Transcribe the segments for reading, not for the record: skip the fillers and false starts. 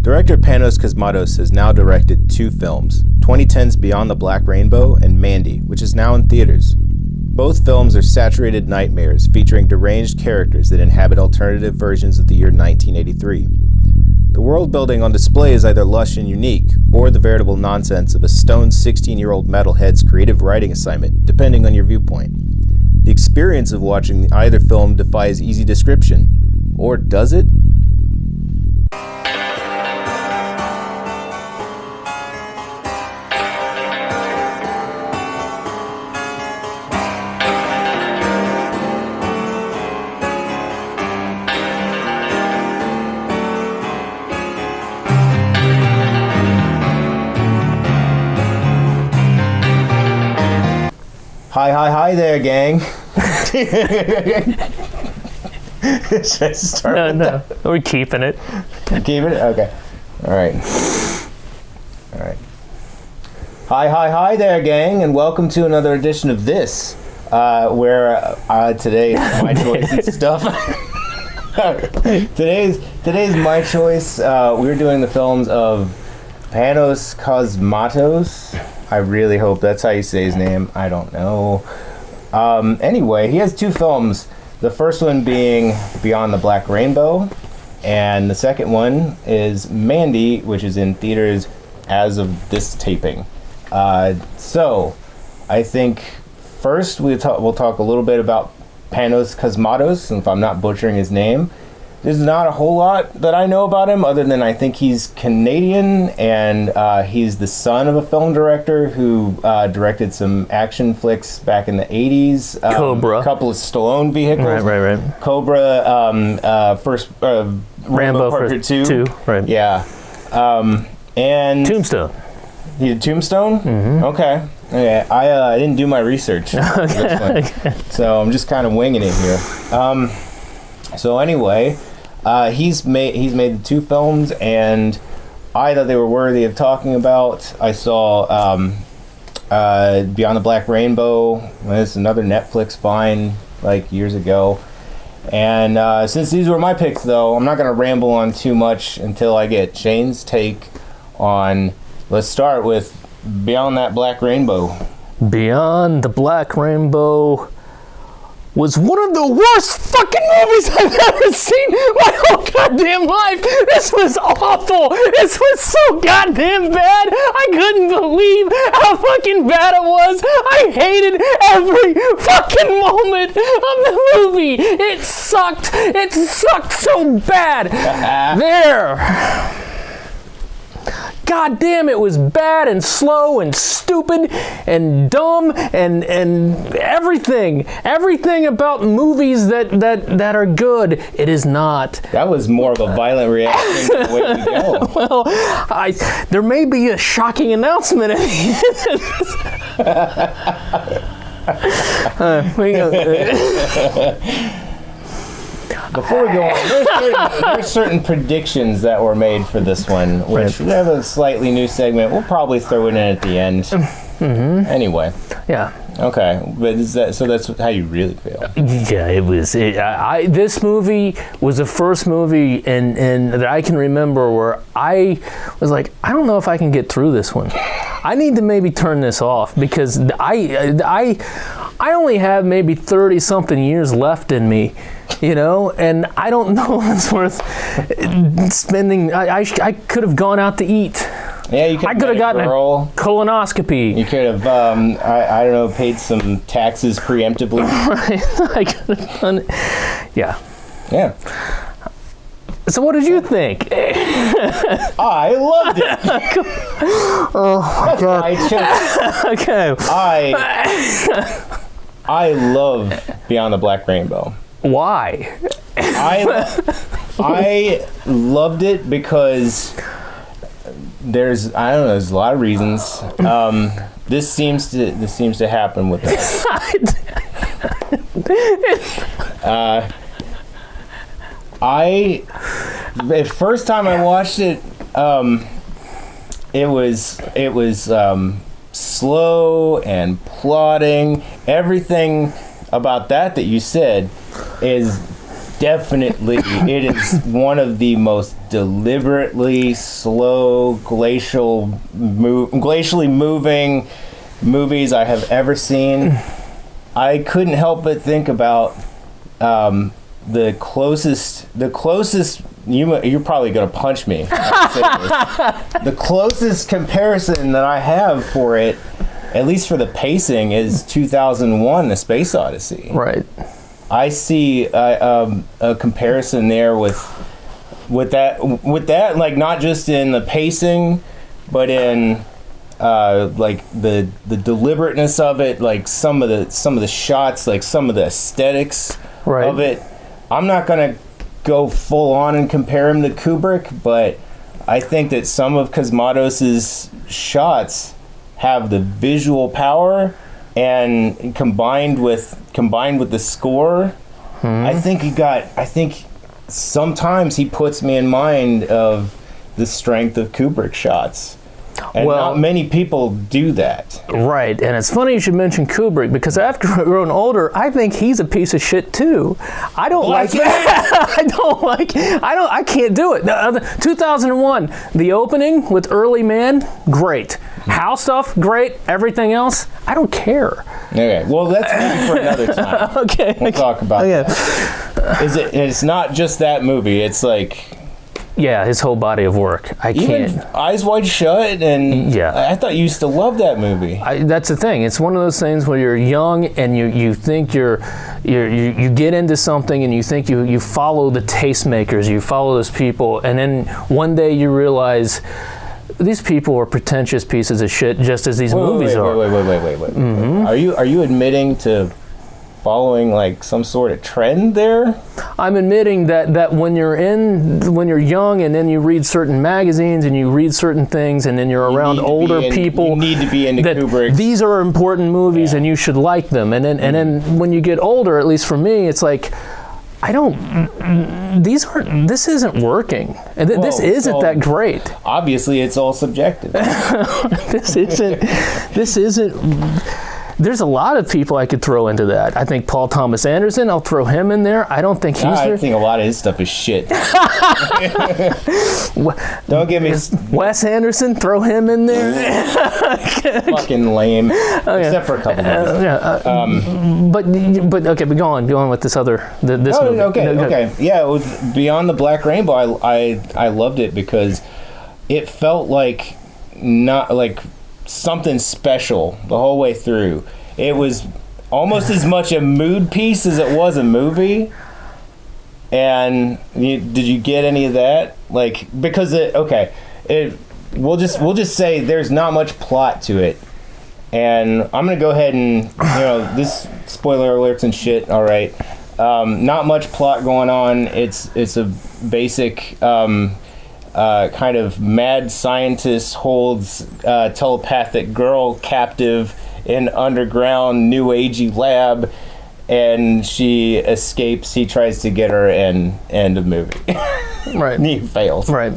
Director Panos Cosmatos has now directed 2 films, 2010's Beyond the Black Rainbow and Mandy, which is now in theaters. Both films are saturated nightmares featuring deranged characters that inhabit alternative versions of the year 1983. The world building on display is either lush and unique, or the veritable nonsense of a stoned 16-year-old metalhead's creative writing assignment, depending on your viewpoint. The experience of watching either film defies easy description. Or does it? Hi there, gang. Should I start? No, we're keeping it. Keeping it? Okay. All right. Hi there, gang, and welcome to another edition of this, where today my choice and stuff. Today's my choice. We're doing the films of Panos Cosmatos. I really hope that's how you say his name. I don't know. Anyway, he has 2 films. The first one being Beyond the Black Rainbow, and the second one is Mandy, which is in theaters as of this taping. So, I think first we'll talk a little bit about Panos Cosmatos, and if I'm not butchering his name. There's not a whole lot that I know about him other than I think he's Canadian, and he's the son of a film director who directed some action flicks back in the 80s. Cobra. A couple of Stallone vehicles. Right. Cobra, first Rambo Part 2. Right. Yeah. And Tombstone. He did Tombstone? Mm-hmm. Okay. I didn't do my research for this one, so I'm just kind of winging it here. So anyway, he's made the 2 films, and I thought they were worthy of talking about. I saw Beyond the Black Rainbow. It's another Netflix find like years ago. And since these were my picks, though, I'm not going to ramble on too much until I get Shane's take on. Let's start with Beyond that Black Rainbow. Beyond the Black Rainbow was one of the worst fucking movies I've ever seen my whole goddamn life. This was awful. This was so goddamn bad. I couldn't believe how fucking bad it was. I hated every fucking moment of the movie. It sucked. It sucked so bad. There. God damn, it was bad and slow and stupid and dumb and everything about movies that are good. It is not. That was more of a violent reaction to the way you go. Well, there may be a shocking announcement at the end. Before we go on, there's certain predictions that were made for this one, which we have a slightly new segment. We'll probably throw it in at the end. Mm-hmm. Anyway. Yeah. Okay, but that's how you really feel? Yeah, it was. This movie was the first movie and that I can remember where I was like, I don't know if I can get through this one. I need to maybe turn this off because I only have maybe 30-something years left in me, and I don't know if it's worth spending. I could have gone out to eat. Yeah, you could. I could have gotten a colonoscopy. You could have, I don't know, paid some taxes preemptively. Right, I could have done it. Yeah. Yeah. So what did you think? I loved it. Oh my God. Okay. I love Beyond the Black Rainbow. Why? I loved it because there's a lot of reasons. This seems to happen with us. The first time I watched it, it was slow and plodding. Everything about that you said is definitely, it is one of the most deliberately slow, glacially moving movies I have ever seen. I couldn't help but think about the closest. You're probably gonna punch me. The closest comparison that I have for it, at least for the pacing, is 2001: A Space Odyssey. Right. I see a comparison there with that, like not just in the pacing, but in like the deliberateness of it, like some of the shots, like some of the aesthetics of it. I'm not gonna go full on and compare him to Kubrick, but I think that some of Cosmatos's shots have the visual power, and combined with the score, I think sometimes he puts me in mind of the strength of Kubrick shots. And not many people do that. Right, and it's funny you should mention Kubrick, because after growing older, I think he's a piece of shit too. I don't like it. I can't do it. 2001, the opening with Early Man, great. House stuff, great. Everything else, I don't care. Okay, well, that's maybe for another time. Okay. We'll talk about that. It's not just that movie, it's like... Yeah, his whole body of work. I can't. Even Eyes Wide Shut, and I thought you used to love that movie. That's the thing. It's one of those things where you're young and you think you get into something and you think you follow the tastemakers, you follow those people, and then one day you realize these people are pretentious pieces of shit, just as these movies are. Wait. Mm-hmm. Are you admitting to following like some sort of trend there? I'm admitting that when you're young and then you read certain magazines and you read certain things and then you're around older people, you need to be into Kubrick. These are important movies and you should like them. And then when you get older, at least for me, it's like this isn't working. And this isn't that great. Obviously, it's all subjective. This isn't. There's a lot of people I could throw into that. I think Paul Thomas Anderson, I'll throw him in there. I don't think I think a lot of his stuff is shit. Don't give me... Wes Anderson, throw him in there. Fucking lame. Except for a couple movies. But go on with this other... this movie. Okay. Yeah, it was Beyond the Black Rainbow. I loved it because it felt like something special the whole way through. It was almost as much a mood piece as it was a movie. And did you get any of that? Like, because we'll just say there's not much plot to it. And I'm gonna go ahead and this spoiler alerts and shit. All right, not much plot going on. It's a basic. Kind of mad scientist holds telepathic girl captive in underground new agey lab, and she escapes. He tries to get her, and end of movie. Right. And he fails. Right.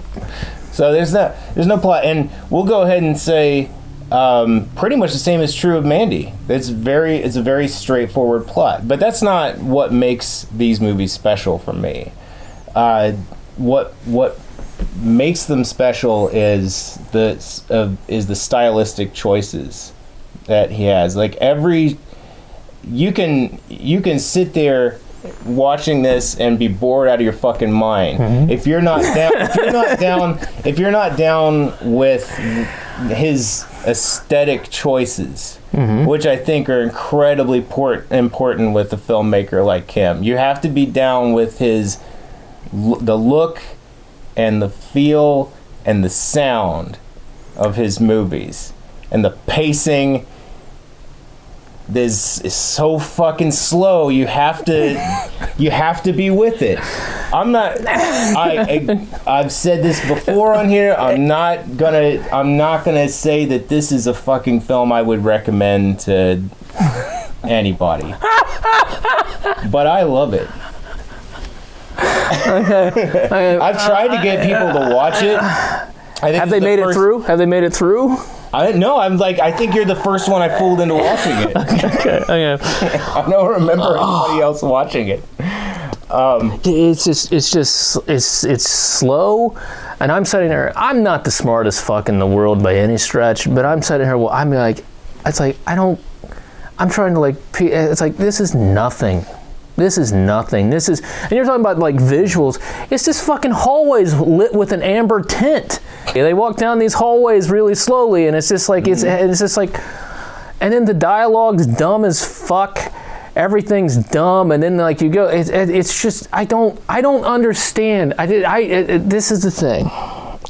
So there's no plot, and we'll go ahead and say pretty much the same is true of Mandy. It's a very straightforward plot, but that's not what makes these movies special for me. What makes them special is the stylistic choices that he has. Like you can sit there watching this and be bored out of your fucking mind. Mm-hmm. If you're not down with his aesthetic choices, mm-hmm. which I think are incredibly important with a filmmaker like him. You have to be down with the look and the feel and the sound of his movies, and the pacing is so fucking slow. You have to be with it. I've said this before on here. I'm not gonna say that this is a fucking film I would recommend to anybody, but I love it. Okay. I've tried to get people to watch it. Have they made it through? I think you're the first one I fooled into watching it. Okay. I don't remember anybody else watching it. It's slow, and I'm sitting there. I'm not the smartest fuck in the world by any stretch, but I'm sitting here. Well, I'm like, it's like I'm trying to like. It's like this is nothing. This is nothing. This is, and you're talking about like visuals. It's just fucking hallways lit with an amber tint. They walk down these hallways really slowly, and it's just like it's just like, and then the dialogue's dumb as fuck. Everything's dumb, and then like you go. It's just I don't understand. This is the thing,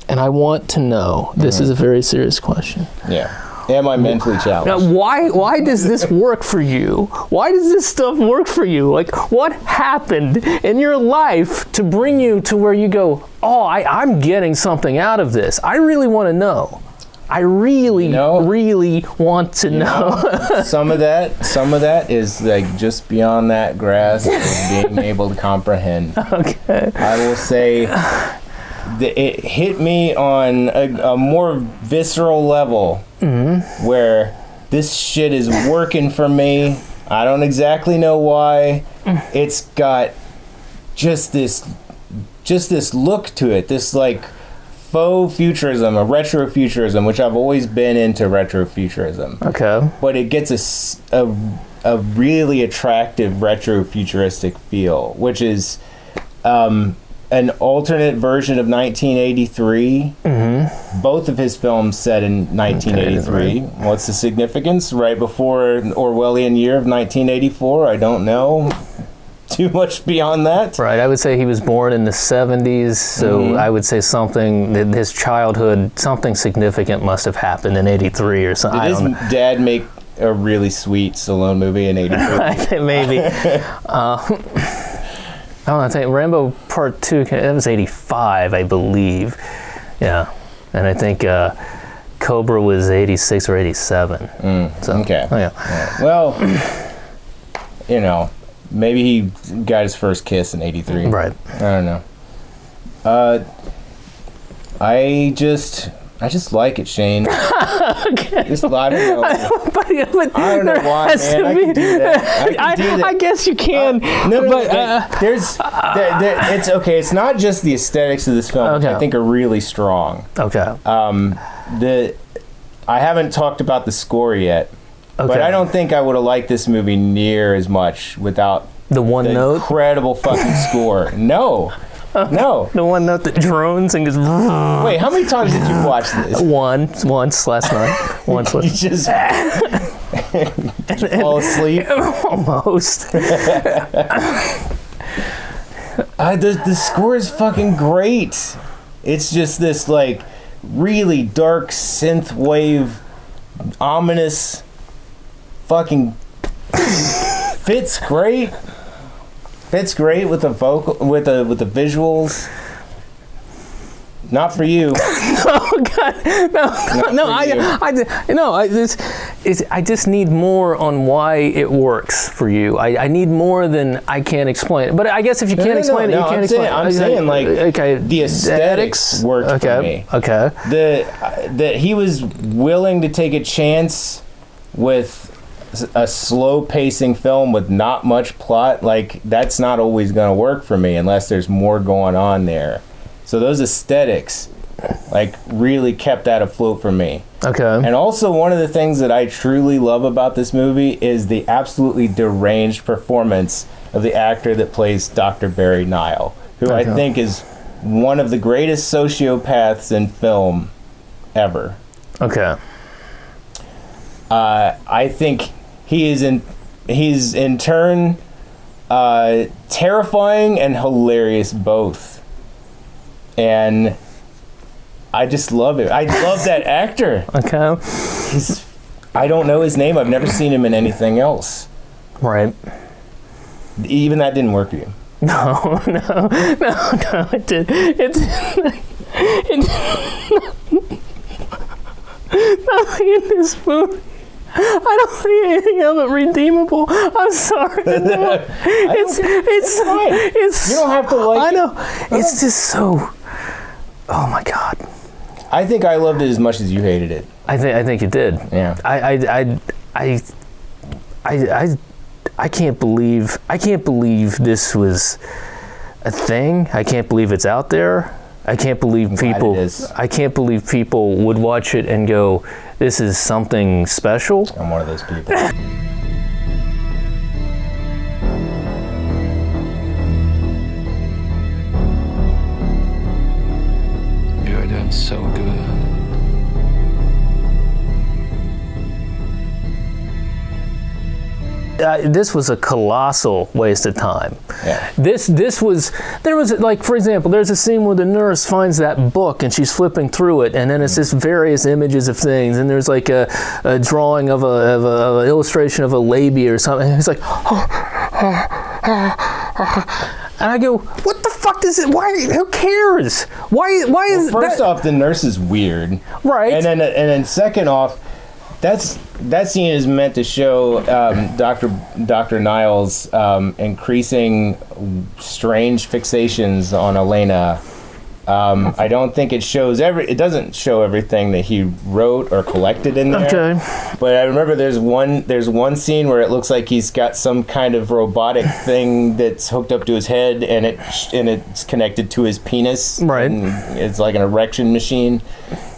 and I want to know. This is a very serious question. Yeah. Am I mentally challenged? Now, why does this work for you? Why does this stuff work for you? Like, what happened in your life to bring you to where you go, oh, I'm getting something out of this. I really want to know. I really want to know. Some of that is like just beyond that grasp of being able to comprehend. Okay. I will say it hit me on a more visceral level where this shit is working for me. I don't exactly know why. It's got just this look to it, this like faux futurism, a retrofuturism, which I've always been into retrofuturism. Okay. But it gets a really attractive retrofuturistic feel, which is an alternate version of 1983. Both of his films set in 1983. What's the significance? Right before Orwellian year of 1984? I don't know too much beyond that. Right, I would say he was born in the 70s, so I would say something, that his childhood, something significant must have happened in 83 or something. Did his dad make a really sweet Stallone movie in 83? Maybe. I don't know, I think Rambo Part 2, that was 85, I believe. Yeah. And I think Cobra was 86 or 87. So, okay. Oh, yeah. Yeah. Well, you know, maybe he got his first kiss in 83. Right. I don't know. I just like it, Shane. Okay. Just, I don't know. I don't know why, man. I can do that. I guess you can. It's okay. It's not just the aesthetics of this film, which I think are really strong. Okay. I haven't talked about the score yet, okay. but I don't think I would have liked this movie near as much without the note? Incredible fucking score. No. No. The one note that drones and goes. Wait, how many times did you watch this? Once last night. Once. You just fall asleep? Almost. The score is fucking great. It's just this like really dark synth wave, ominous, fucking fits great. Fits great with the vocal, with the visuals. Not for you. Oh God, no! I just need more on why it works for you. I need more than I can't explain it. But I guess if you can't explain it, you can't explain it. I'm saying like the aesthetics worked for me. Okay. That he was willing to take a chance with a slow pacing film with not much plot, like that's not always going to work for me unless there's more going on there. So those aesthetics like really kept that afloat for me. Okay. And also one of the things that I truly love about this movie is the absolutely deranged performance of the actor that plays Dr. Barry Nile, who I think is one of the greatest sociopaths in film ever. Okay. I think he's in turn terrifying and hilarious both. And I just love it. I love that actor. Okay. I don't know his name. I've never seen him in anything else. Right. Even that didn't work for you. No, it did. Nothing in this movie. I don't see anything of it redeemable. I'm sorry. No. It's you don't have to like I know. It's just so. Oh my God. I think I loved it as much as you hated it. I think you did. Yeah. I can't believe this was a thing. I can't believe it's out there. I can't believe people would watch it and go, this is something special. I'm one of those people. You're doing so good. This was a colossal waste of time. Yeah. There was like, for example, there's a scene where the nurse finds that book and she's flipping through it, and then it's just various images of things, and there's like a drawing of a illustration of a labia or something, and it's like, and I go, what the fuck is it? Why? Who cares? Why is First off, the nurse is weird. Right. And then second off, that scene is meant to show Dr. Niles increasing strange fixations on Elena. I don't think it shows it doesn't show everything that he wrote or collected in there. Okay. But I remember there's one scene where it looks like he's got some kind of robotic thing that's hooked up to his head, and it's connected to his penis. Right. And it's like an erection machine.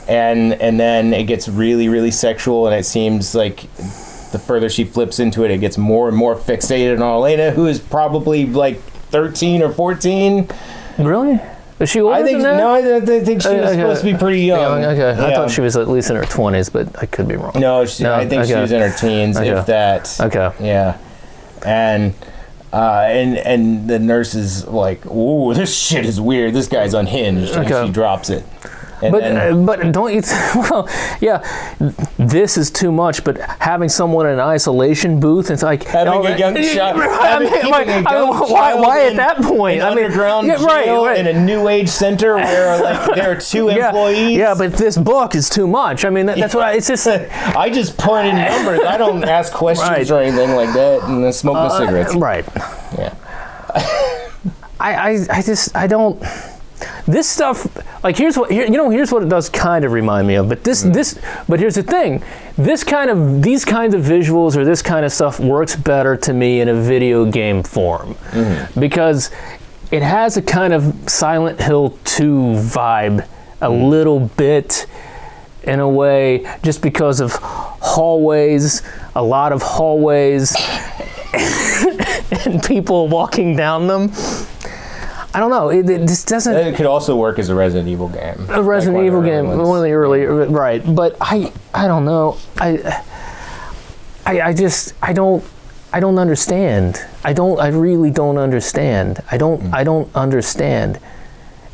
And then it gets really, really sexual, and it seems like the further she flips into it, it gets more and more fixated on Elena, who is probably like 13 or 14. Really? Is she older than that? No, I think she was supposed to be pretty young. Okay. Yeah. I thought she was at least in her 20s, but I could be wrong. No, I think she was in her teens, if that. Okay. Yeah. And the nurse is like, ooh, this shit is weird. This guy's unhinged. And she drops it. But don't you? Well, yeah, this is too much. But having someone in an isolation booth, it's like having a young child. Why at that point? Underground jail in a new age center where like there are two employees. Yeah, but this book is too much. I mean, that's what it's just. I just point in numbers. I don't ask questions or anything like that, and then smoke my cigarettes. Right. Yeah. I don't. This stuff, like here's what it does kind of remind me of. But but here's the thing, these kinds of visuals or this kind of stuff works better to me in a video game form, because it has a kind of Silent Hill 2 vibe, a little bit, in a way, just because of hallways, a lot of hallways, and people walking down them. I don't know. It just doesn't. It could also work as a Resident Evil game. A Resident Evil game, one of the early, right? But I don't know. I don't understand. I really don't understand. I don't understand.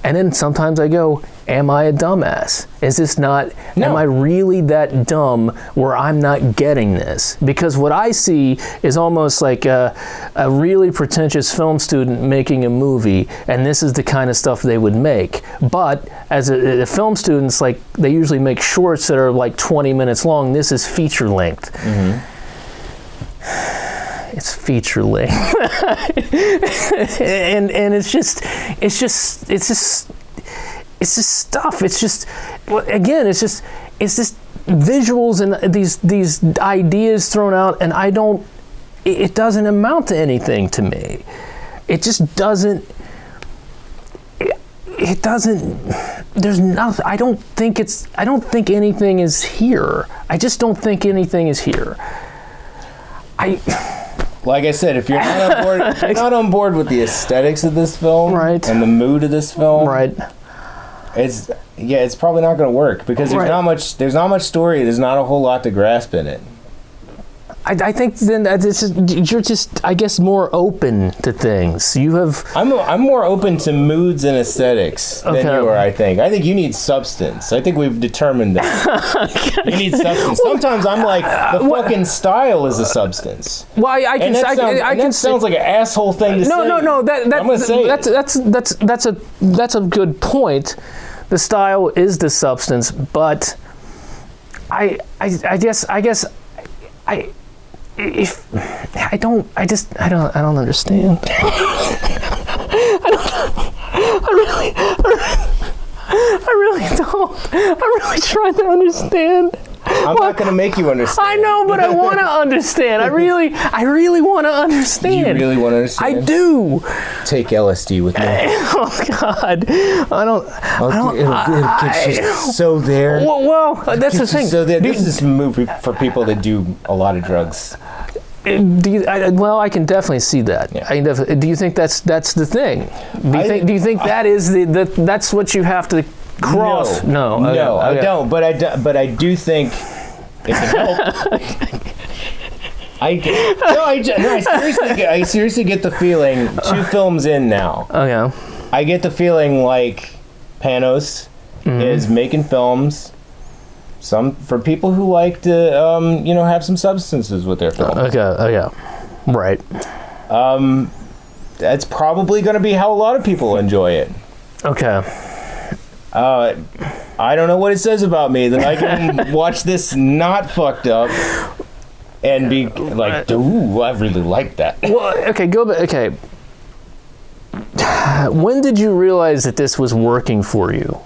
And then sometimes I go, am I a dumbass? Is this not, am I really that dumb where I'm not getting this? Because what I see is almost like a really pretentious film student making a movie, and this is the kind of stuff they would make. But as a film students, like, they usually make shorts that are like 20 minutes long. This is feature length. It's feature length. and it's just stuff. It's just, again, it's just visuals and these ideas thrown out, and it doesn't amount to anything to me. It just doesn't. It doesn't. There's nothing. I don't think anything is here. I just don't think anything is here. Like I said, if you're not on board with the aesthetics of this film, and the mood of this film, it's probably not going to work, because there's not much story. There's not a whole lot to grasp in it. I think then you're just, I guess, more open to things. You have. I'm more open to moods and aesthetics than you are. I think you need substance. I think we've determined that. You need substance. Sometimes I'm like, the fucking style is a substance. Well, I can. That sounds like an asshole thing to say. No. I'm gonna say that's a good point. The style is the substance, but I guess. If I don't understand. I really don't. I'm really trying to understand. I'm not going to make you understand. I know, but I want to understand. I really want to understand. Do you really want to understand? I do. Take LSD with me. Oh God, I don't. It'll get you so there. Well, that's the thing. So this is a movie for people that do a lot of drugs. I can definitely see that. Yeah. Do you think that's the thing? Do you think that is that's what you have to cross? No, okay. I don't. But I do think it can help. I seriously get the feeling 2 films in now. Okay. I get the feeling like Panos is making films. Some for people who like to, have some substances with their films. Okay. Right. That's probably going to be how a lot of people enjoy it. Okay. I don't know what it says about me that I can watch this not fucked up and be like, ooh, I really like that. Well, okay, go back. Okay. When did you realize that this was working for you?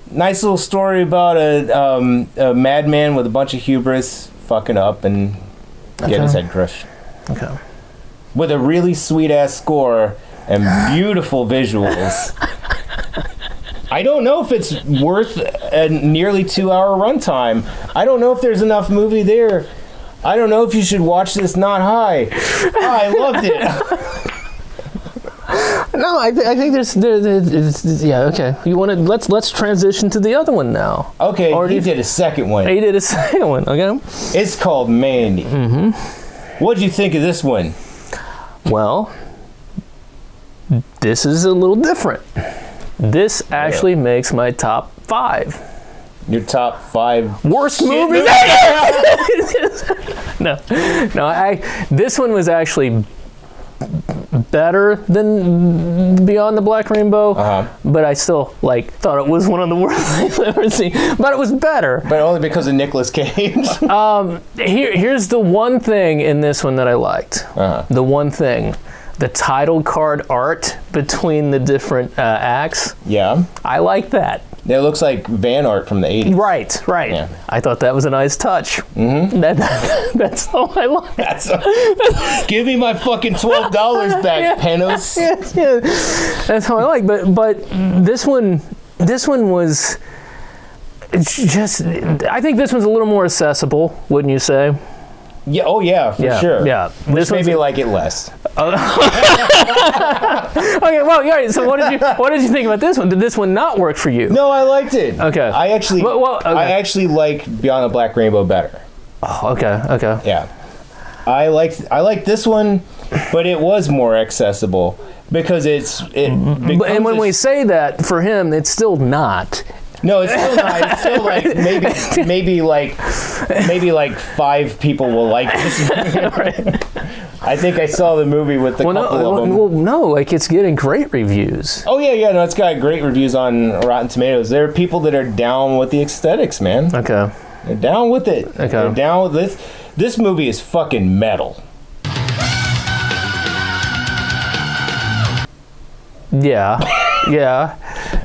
Nice little story about a madman with a bunch of hubris fucking up and getting his head crushed. Okay. With a really sweet ass score and beautiful visuals. I don't know if it's worth a nearly 2-hour runtime. I don't know if there's enough movie there. I don't know if you should watch this not high. I loved it. No, I think there's yeah, okay. You want to let's transition to the other one now. Okay, he did a second one. He did a second one. Okay. It's called Mandy. What'd you think of this one? Well, this is a little different. This actually makes my top 5. Your top 5 worst movies. No. This one was actually better than Beyond the Black Rainbow, but I still thought it was one of the worst things I've ever seen. But it was better. But only because of Nicolas Cage. Here's the one thing in this one that I liked. The one thing. The title card art between the different acts. Yeah. I like that. It looks like van art from the 80s. Right. Yeah. I thought that was a nice touch. That's all I like. Give me my fucking $12 back, Panos. Yeah. That's how I like. But this one was just. I think this one's a little more accessible, wouldn't you say? Yeah. Oh yeah, for sure. Yeah. Which made me like it less. Okay. Well, yeah. So what did you think about this one? Did this one not work for you? No, I liked it. Okay. I actually like Beyond the Black Rainbow better. Oh, okay. Yeah. I liked this one, but it was more accessible because and when we say that for him, it's still not. No, it's still not. It's still maybe like 5 people will like this movie. Right. I think I saw the movie with couple of them. Well, no, it's getting great reviews. Oh yeah, no, it's got great reviews on Rotten Tomatoes. There are people that are down with the aesthetics, man. Okay. They're down with it. Okay. They're down with this. This movie is fucking metal. Yeah.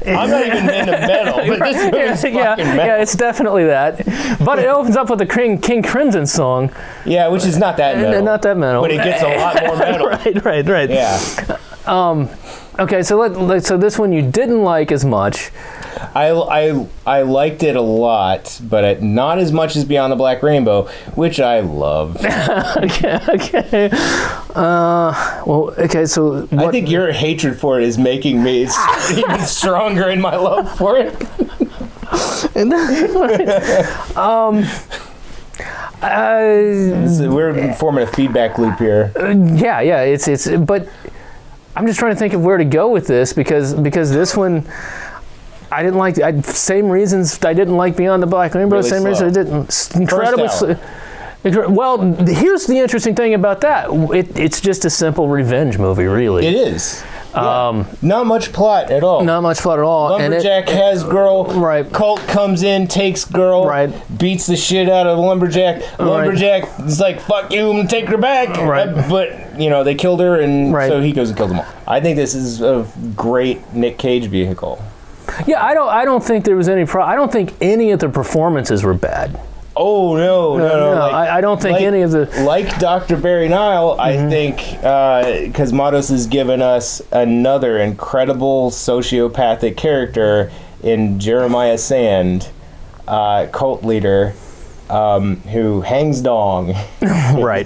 I'm not even into metal, but this movie's fucking metal. Yeah, it's definitely that. But it opens up with the King Crimson song. Yeah, which is not that metal. Not that metal. But it gets a lot more metal. Right. Yeah. Okay, so this one you didn't like as much. I liked it a lot, but not as much as Beyond the Black Rainbow, which I love. Okay. So I think your hatred for it is making me even stronger in my love for it. We're forming a feedback loop here. Yeah. It's but I'm just trying to think of where to go with this because this one. I didn't like same reasons I didn't like Beyond the Black Rainbow. Really same slow. reasons I didn't. Incredibly slow. Well, here's the interesting thing about that. It's just a simple revenge movie, really. It is. Yeah. Not much plot at all. Not much plot at all. Lumberjack has girl. Right. Colt comes in, takes girl. Right. Beats the shit out of Lumberjack. Lumberjack is like, fuck you, and take her back. Right. But, they killed her, and so he goes and kills them all. I think this is a great Nick Cage vehicle. Yeah, I don't think there was any I don't think any of the performances were bad. Oh, no. I don't think any of the... Like Dr. Barry Nile, I think Cosmatos has given us another incredible sociopathic character in Jeremiah Sand, cult leader, who hangs dong. Right.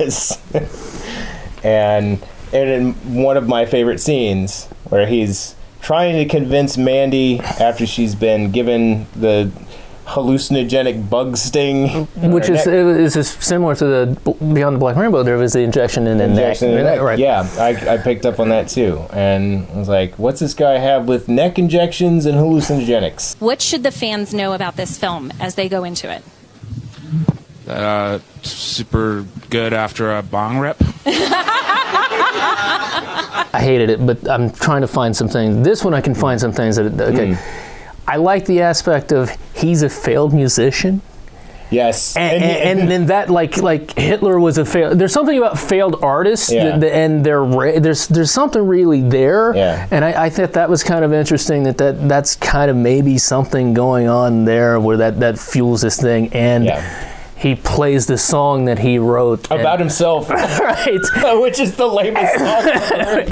And in one of my favorite scenes, where he's trying to convince Mandy after she's been given the hallucinogenic bug sting, which is similar to the Beyond the Black Rainbow. There was the injection in the neck. Right. Yeah, I picked up on that too, and I was like, "What's this guy have with neck injections and hallucinogenics?" What should the fans know about this film as they go into it? Super good after a bong rip. I hated it, but I'm trying to find some things. This one I can find some things that I like the aspect of he's a failed musician. Yes, and then that like Hitler was a failed. There's something about failed artists, and there's something really there. Yeah. And I thought that was kind of interesting. That's kind of maybe something going on there where that fuels this thing. And he plays the song that he wrote about himself, right? Which is the lamest song ever.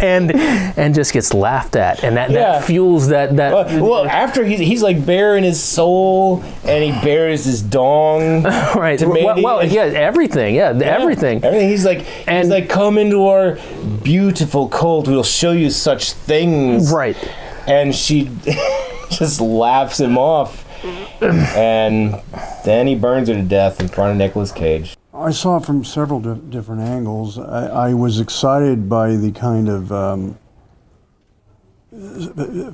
and just gets laughed at, and that fuels that. Well, after he's like bearing his soul, and he bears his dong, right? To Mandy. Everything, everything. Everything. He's like, come into our beautiful cult. We'll show you such things, right? And she just laughs him off. And then he burns her to death in front of Nicolas Cage. I saw it from several different angles. I was excited by the kind of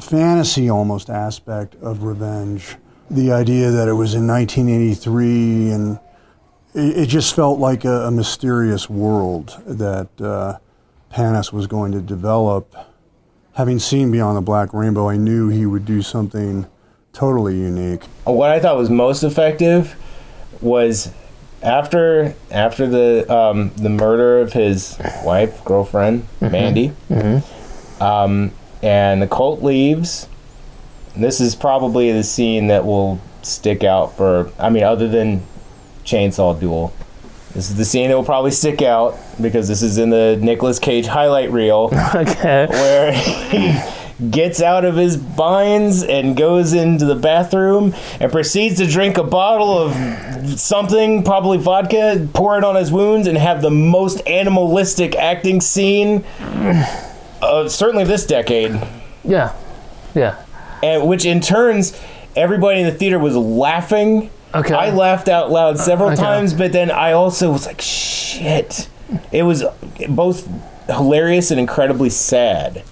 fantasy almost aspect of revenge. The idea that it was in 1983, and it just felt like a mysterious world that Panos was going to develop. Having seen Beyond the Black Rainbow, I knew he would do something totally unique. What I thought was most effective was after the murder of his girlfriend, Mandy, and the cult leaves. And this is probably the scene that will stick out other than Chainsaw Duel. This is the scene that will probably stick out because this is in the Nicolas Cage highlight reel. Okay. Where he gets out of his binds and goes into the bathroom and proceeds to drink a bottle of something, probably vodka, pour it on his wounds, and have the most animalistic acting scene of certainly this decade. Yeah. And which in turns, everybody in the theater was laughing. Okay. I laughed out loud several times, but then I also was like, shit. It was both hilarious and incredibly sad.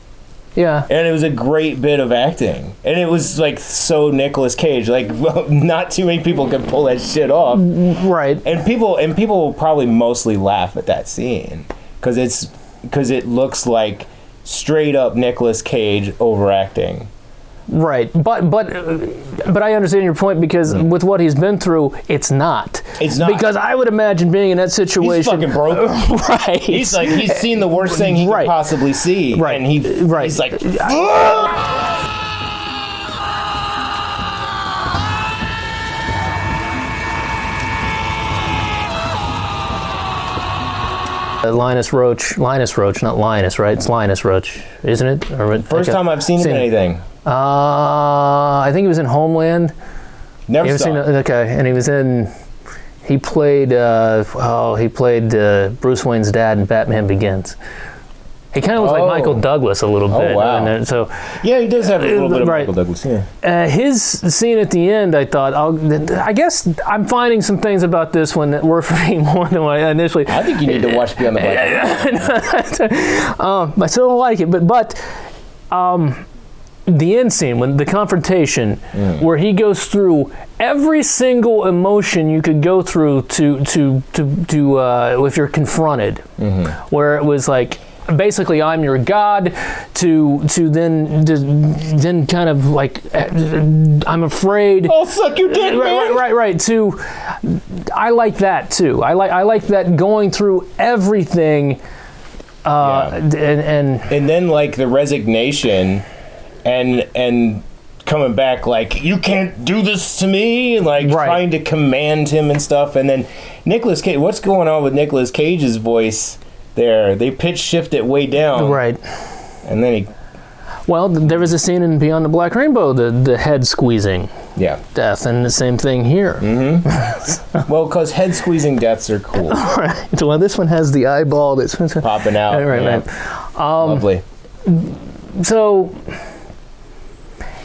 Yeah. And it was a great bit of acting. And it was like so Nicolas Cage. Like, not too many people can pull that shit off. Right. And people will probably mostly laugh at that scene because it looks like straight up Nicolas Cage overacting. Right, but I understand your point because with what he's been through, it's not. It's not. Because I would imagine being in that situation. He's fucking broke. Right. He's seen the worst thing he could possibly see. Right. And he's like, Linus Roach, not Linus, right? It's Linus Roach, isn't it? First time I've seen him in anything. I think he was in Homeland. Never saw it. Okay, and he played Bruce Wayne's dad in Batman Begins. He kind of looks like Michael Douglas a little bit. Oh, wow. And so, yeah, he does have a little bit of Michael Douglas, yeah. His scene at the end, I thought, I guess I'm finding some things about this one that were for me more than what I initially... I think you need to watch Beyond the Black. I still don't like it, but the end scene, when the confrontation, where he goes through every single emotion you could go through to if you're confronted, where it was like, basically, I'm your god, to then kind of like, I'm afraid. I'll suck your dick, man. Right. To, I like that too. I like that, going through everything, and then like the resignation, and coming back like, you can't do this to me, and like trying to command him and stuff. And then Nicolas Cage, what's going on with Nicolas Cage's voice? They pitch shift it way down. Right. And then he... Well, there was a scene in Beyond the Black Rainbow, the head squeezing death, and the same thing here. Mm-hmm. Well, because head squeezing deaths are cool. Right. Well, this one has the eyeball that's... popping out. Right. Lovely. So...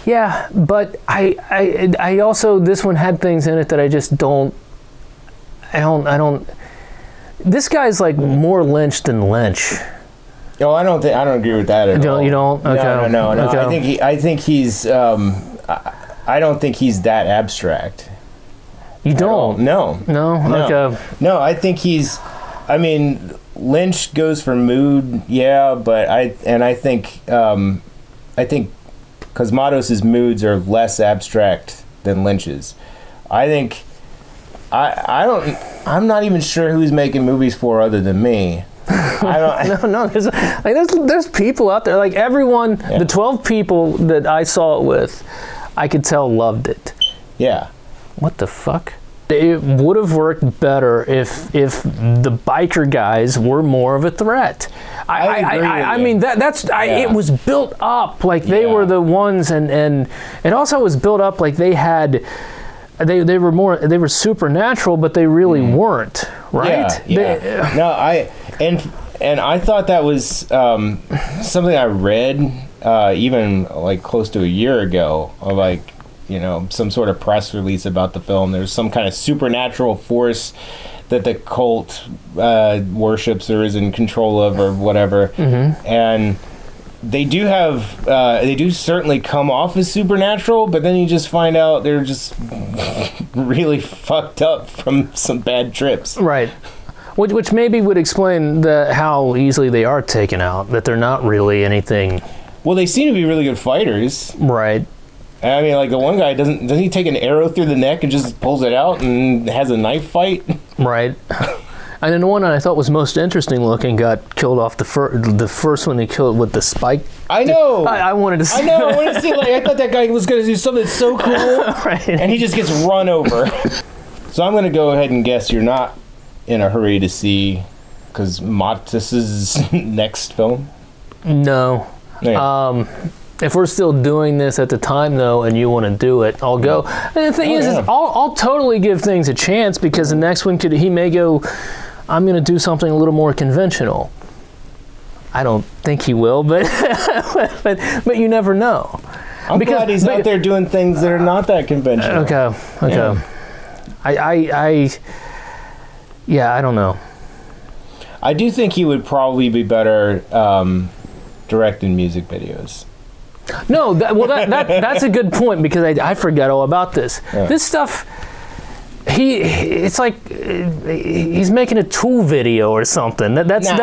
Yeah, but I also, this one had things in it that I just don't... This guy's like more Lynch than Lynch. Oh, I don't agree with that at all. You don't? Okay. No. Okay. I think he's. I don't think he's that abstract. You don't? No. Okay. No, I think he's. I mean, Lynch goes for mood, but I think Cosmatos' moods are less abstract than Lynch's. I think. I'm not even sure who's making movies for other than me. I don't. No. There's people out there, like everyone. Yeah. The 12 people that I saw it with, I could tell loved it. Yeah. What the fuck? It would have worked better if the biker guys were more of a threat. I mean that's it was built up like they were the ones, and it also was built up like they had. They were supernatural, but they really weren't, right? Yeah. And I thought that was something I read even like close to a year ago, of like, some sort of press release about the film. There's some kind of supernatural force that the cult worships or is in control of or whatever, and they do certainly come off as supernatural, but then you just find out they're just really fucked up from some bad trips. Right. Which maybe would explain how easily they are taken out, that they're not really anything. Well, they seem to be really good fighters. Right. I mean, like the one guy, doesn't he take an arrow through the neck and just pulls it out and has a knife fight? Right. And then the one I thought was most interesting looking got killed off the first one they killed with the spike. I know. I wanted to see. I know. I wanted to see. Like, I thought that guy was going to do something so cool, right? And he just gets run over. So I'm going to go ahead and guess you're not in a hurry to see Cosmatos' next film. No. Yeah. If we're still doing this at the time, though, and you want to do it, I'll go. And the thing is I'll totally give things a chance, because the next one he may go, I'm going to do something a little more conventional. I don't think he will, but but you never know. I'm glad he's out there doing things that are not that conventional. Okay. Yeah. I don't know. I do think he would probably be better directing music videos. No, that's a good point, because I forgot all about this. Yeah. This stuff, it's like he's making a Tool video or something. Tool. Those are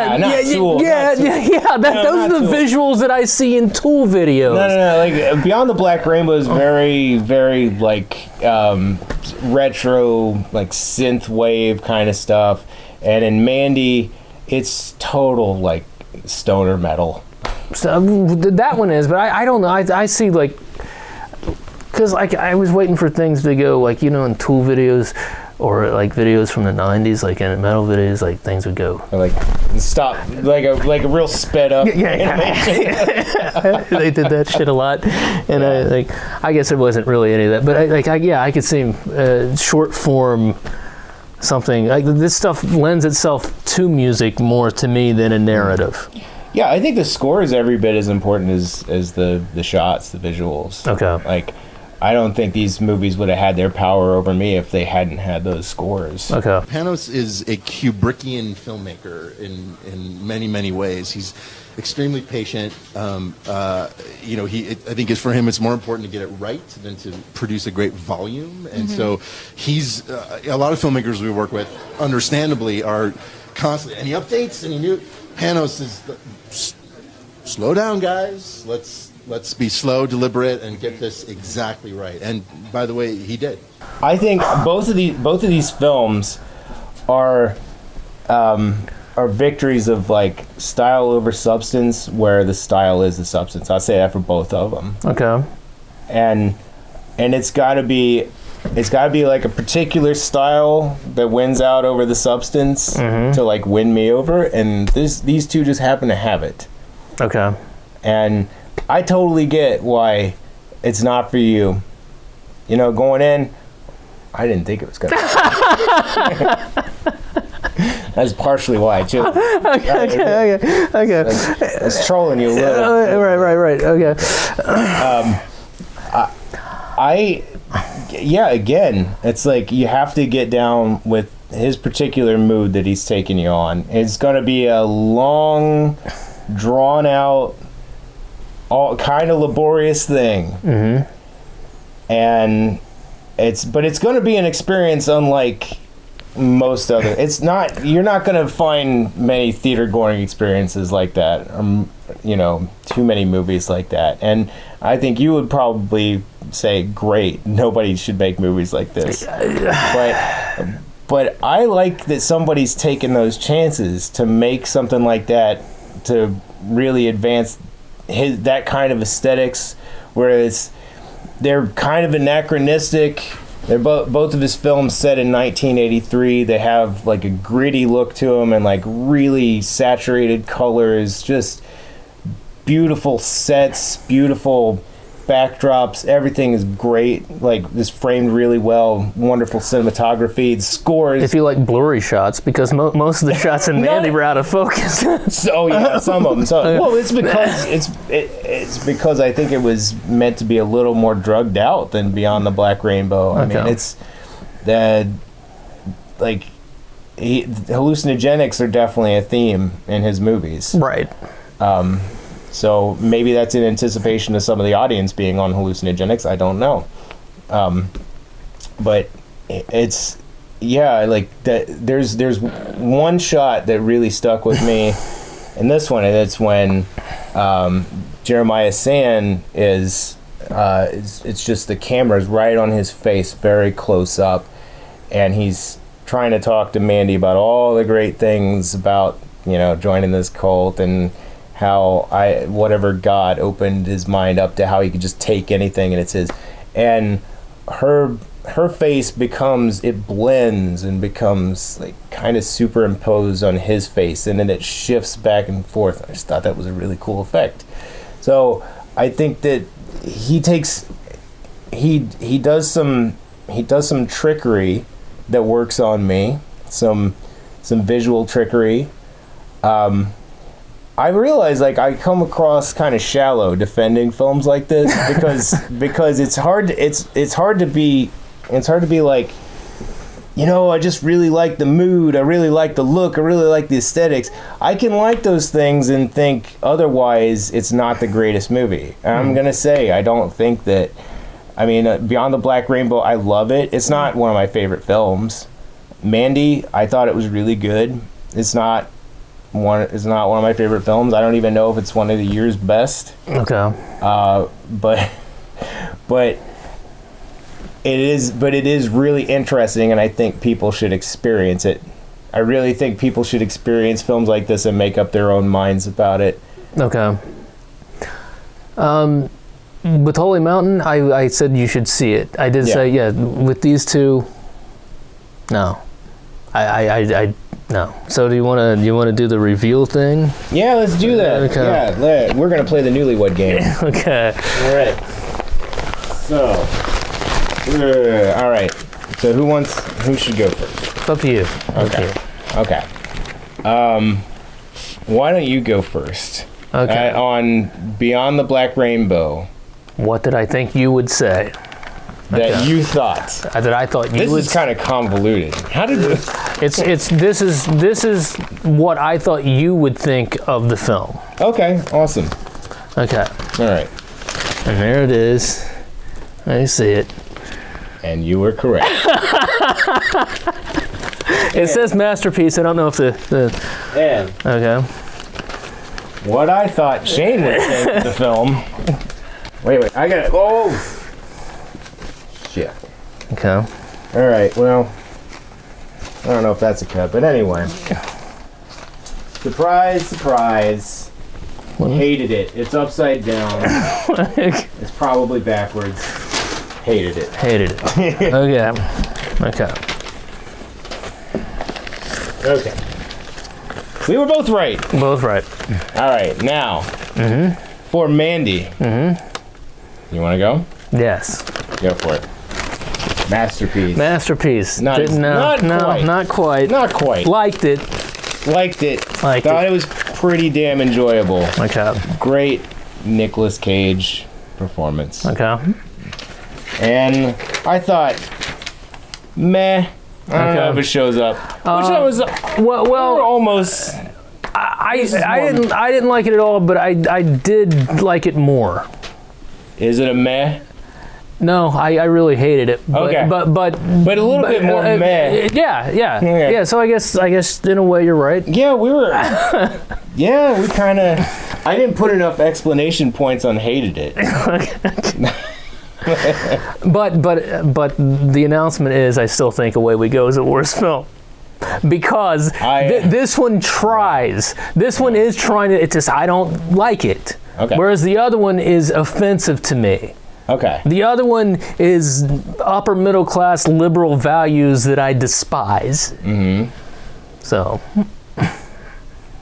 the visuals that I see in Tool videos. No. Like Beyond the Black Rainbow is very, very like retro, like synth wave kind of stuff, and in Mandy, it's total like stoner metal. So that one is, but I don't know. I see like, because like I was waiting for things to go like, in Tool videos or like videos from the 90s, like in metal videos, like things would go or like stop, like a real sped up animation. They did that shit a lot, and I guess it wasn't really any of that, but I could see short form something like this stuff lends itself to music more to me than a narrative. Yeah, I think the score is every bit as important as the shots, the visuals. Okay. Like, I don't think these movies would have had their power over me if they hadn't had those scores. Okay. Panos is a Kubrickian filmmaker in many, many ways. He's extremely patient. I think for him it's more important to get it right than to produce a great volume. And so he's a lot of filmmakers we work with, understandably, are constantly, any updates, any new. Panos is slow down, guys. Let's be slow, deliberate, and get this exactly right. And by the way, he did. I think both of these films are victories of like style over substance, where the style is the substance. I'll say that for both of them. Okay. And it's got to be like a particular style that wins out over the substance to like win me over, and these two just happen to have it. Okay. And I totally get why it's not for you. You know, going in, I didn't think it was good. That's partially why I chose it. Okay. It's trolling you a little. Right. Okay. Again, it's like you have to get down with his particular mood that he's taking you on. It's going to be a long, drawn out, all kind of laborious thing. And it's going to be an experience unlike most other. You're not going to find many theater going experiences like that, too many movies like that. And I think you would probably say, great, nobody should make movies like this. But I like that somebody's taken those chances to make something like that, to really advance that kind of aesthetics, whereas they're kind of anachronistic. They're both of his films set in 1983. They have like a gritty look to them and like really saturated colors, just beautiful sets, beautiful backdrops. Everything is great, like just framed really well. Wonderful cinematography. The scores. If you like blurry shots, because most of the shots in Mandy were out of focus. So yeah, some of them. So well, it's because it's because I think it was meant to be a little more drugged out than Beyond the Black Rainbow. I mean, it's that like hallucinogenics are definitely a theme in his movies, right? So maybe that's in anticipation of some of the audience being on hallucinogenics. I don't know. But it's, like that. There's one shot that really stuck with me in this one, and it's when Jeremiah Sand is, it's just the camera's right on his face, very close up, and he's trying to talk to Mandy about all the great things about, joining this cult, and how whatever God opened his mind up to how he could just take anything and it's his. And her face blends and becomes like kind of superimposed on his face, and then it shifts back and forth. I just thought that was a really cool effect. So I think that he does some trickery that works on me, some visual trickery. I realize like I come across kind of shallow defending films like this because it's hard to be like, I just really like the mood, I really like the look, I really like the aesthetics. I can like those things and think otherwise it's not the greatest movie. And I'm gonna say I don't think that. I mean, Beyond the Black Rainbow, I love it. It's not one of my favorite films. Mandy, I thought it was really good. It's not one of my favorite films. I don't even know if it's one of the year's best. Okay. But it is really interesting, and I think people should experience it. I really think people should experience films like this and make up their own minds about it. Okay. With Holy Mountain, I said you should see it. I did say, with these two, no. I no. So do you want to do the reveal thing? Yeah, let's do that. Okay. Yeah, we're gonna play the Newlywed Game. Okay. All right. So, all right. So who should go first? It's up to you. Okay. Why don't you go first? Okay. On Beyond the Black Rainbow. What did I think you would say? that Okay. you thought. That I thought you This would. is kind of convoluted. How did this? This is what I thought you would think of the film. Okay, awesome. Okay. All right. And there it is. I see it. And you were correct. It says masterpiece. I don't know if the And okay. what I thought Shane would think of the film. Wait, I got it. Oh! Shit. Okay. All right, well, I don't know if that's a cut, but anyway. Surprise, surprise. Hated it. It's upside down. It's probably backwards. Hated it. Hated it. Okay. Okay. Okay. We were both right. Both right. All right, now for Mandy. You want to go? Yes. Go for it. Masterpiece. Masterpiece. Not quite. Not quite. Not quite. Liked it. Liked it. Liked Thought it. it was pretty damn enjoyable. Okay. Great Nicolas Cage performance. Okay. And I thought, meh. I don't know if it shows up. Which I was Well, almost. I didn't like it at all, but I did like it more. Is it a meh? No, I really hated it. But, Okay. But a little bit more meh. Yeah. So I guess in a way you're right. Yeah, we were. Yeah, we kind of. I didn't put enough explanation points on hated it. But the announcement is I still think Away We Go is a worse film. Because this one tries. This one is trying to. It's just I don't like it. Okay. Whereas the other one is offensive to me. Okay. The other one is upper middle class liberal values that I despise. Mm-hmm. So.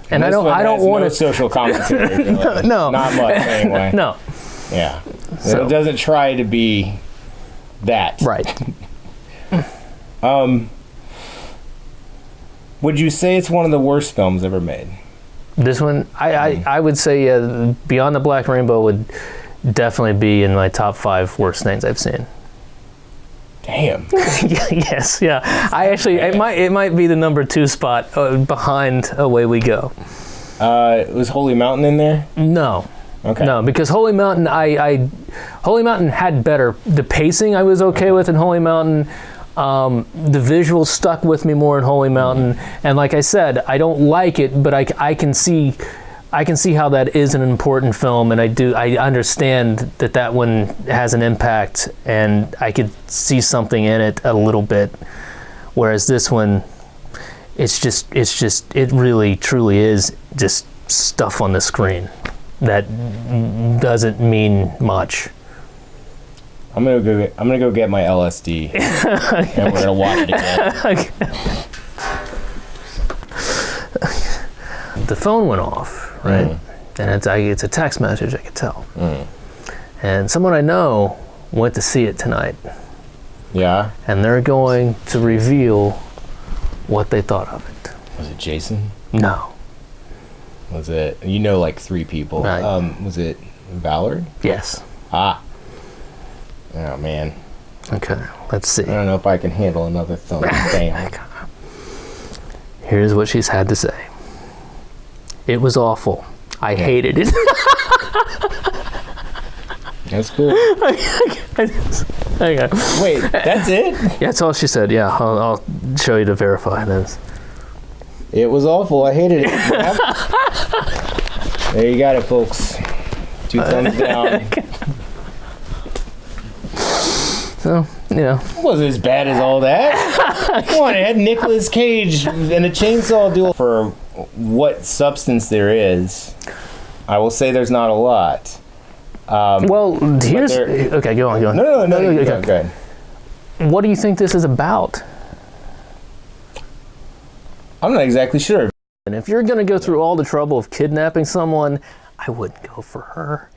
And I don't want no social commentary. Really. No. Not much anyway. No. Yeah. So it doesn't try to be that. Right. Would you say it's one of the worst films ever made? This one, I would say Beyond the Black Rainbow would definitely be in my top 5 worst things I've seen. Damn. Yes, yeah. I actually, it might be the number 2 spot behind Away We Go. Was Holy Mountain in there? No. Okay. No, because Holy Mountain, Holy Mountain had better. The pacing I was okay with in Holy Mountain. The visuals stuck with me more in Holy Mountain, and like I said, I don't like it, but I can see how that is an important film, and I understand that one has an impact, and I could see something in it a little bit. Whereas this one, it really truly is just stuff on the screen that doesn't mean much. I'm gonna go get my LSD, and we're gonna watch it again. The phone went off, right? And it's a text message, I could tell. And someone I know went to see it tonight. Yeah. And they're going to reveal what they thought of it. Was it Jason? No. Was it? Like 3 people. Right. Was it Valerie? Yes. Ah. Oh man. Okay. Let's see. I don't know if I can handle another thumb. Damn. Here's what she's had to say. It was awful. I hated it. That's cool. Okay. Wait, that's it? Yeah, that's all she said. Yeah, I'll show you to verify this. It was awful. I hated it. There you got it, folks. 2 thumbs down. So, It wasn't as bad as all that. Come on, it had Nicolas Cage and a chainsaw duel. For what substance there is, I will say there's not a lot. well, here's... Okay, go on. No, okay. go ahead. What do you think this is about? I'm not exactly sure. And if you're going to go through all the trouble of kidnapping someone, I wouldn't go for her.